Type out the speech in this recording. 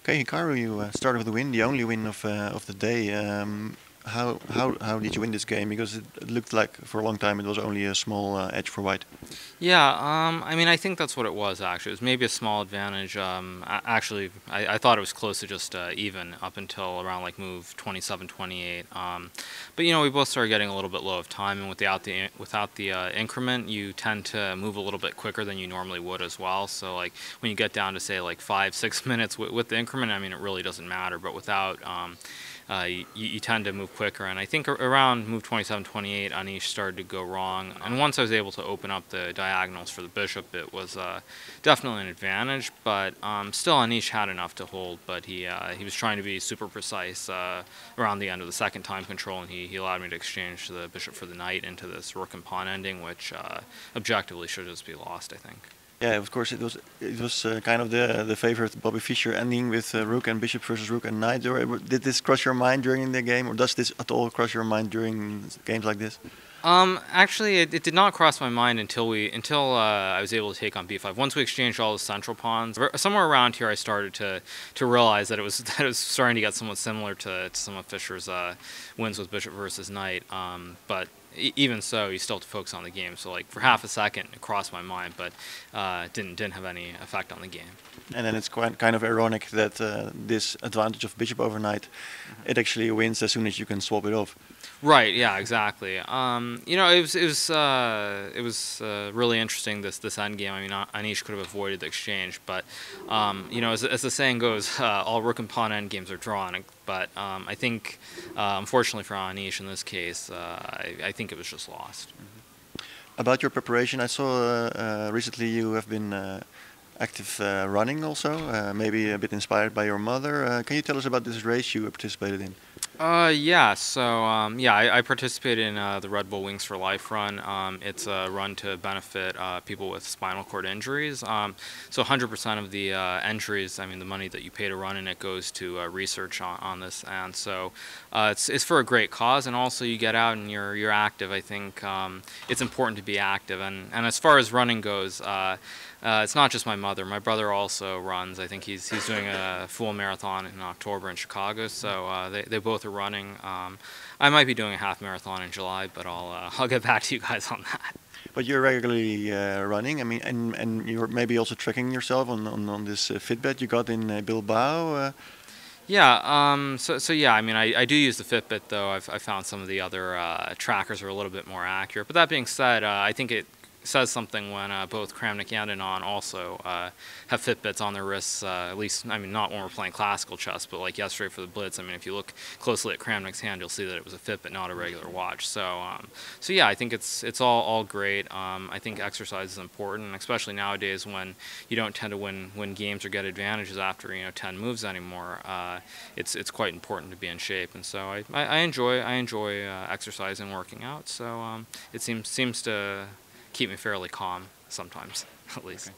Okay, Hikaru, you started with a win, the only win of the day. How did you win this game? Because it looked like for a long time it was only a small edge for white. Yeah, I mean, I think that's what it was, actually. It was maybe a small advantage. Actually, I thought it was close to just even up until around like move 27, 28. But, we both started getting a little bit low of time, and without the increment, you tend to move a little bit quicker than you normally would as well. So, like, when you get down to, say, like 5, 6 minutes with the increment, I mean, it really doesn't matter. But without, you tend to move quicker. And I think around move 27, 28, Anish started to go wrong. And once I was able to open up the diagonals for the bishop, it was definitely an advantage. But still, Anish had enough to hold. But he was trying to be super precise around the end of the second time control, and he allowed me to exchange the bishop for the knight into this rook and pawn ending, which objectively should just be lost, I think. Yeah, of course it was kind of the favorite Bobby Fischer ending with rook and bishop versus rook and knight. Did this cross your mind during the game, or does this at all cross your mind during games like this? Actually, it did not cross my mind until I was able to take on b5. Once we exchanged all the central pawns, somewhere around here, I started to realize that it was that it was starting to get somewhat similar to some of Fischer's wins with bishop versus knight. But even so, you still have to focus on the game. So, like, for half a second, it crossed my mind, but didn't have any effect on the game. And then it's quite kind of ironic that this advantage of bishop over knight, it actually wins as soon as you can swap it off. Right. Yeah. Exactly. It was really interesting this end game. I mean, Anish could have avoided the exchange, but as the saying goes, all rook and pawn end games are drawn. But I think, unfortunately for Anish in this case, I think it was just lost. About your preparation, I saw recently you have been active running also, maybe a bit inspired by your mother. Can you tell us about this race you participated in? Yeah, so I participated in the Red Bull Wings for Life run. It's a run to benefit people with spinal cord injuries. So 100% of the injuries, I mean, the money that you pay to run in it goes to research on this, and so it's for a great cause, and also you get out and you're active. I think it's important to be active, and as far as running goes. It's not just my mother. My brother also runs. I think he's doing a full marathon in October in Chicago. So they both are running. I might be doing a half marathon in July, but I'll get back to you guys on that. But you're regularly running. I mean, and you're maybe also tracking yourself on this Fitbit you got in Bilbao. Yeah. So yeah. I mean, I do use the Fitbit though. I found some of the other trackers are a little bit more accurate. But that being said, I think it says something when both Kramnik and Anand also have Fitbits on their wrists, at least, I mean, not when we're playing classical chess, but like yesterday for the Blitz, I mean, if you look closely at Kramnik's hand, you'll see that it was a Fitbit, not a regular watch. So yeah, I think it's all great. I think exercise is important, especially nowadays when you don't tend to win games or get advantages after 10 moves anymore. It's quite important to be in shape, and so I enjoy exercising, working out. So it seems to keep me fairly calm sometimes, at least. Okay.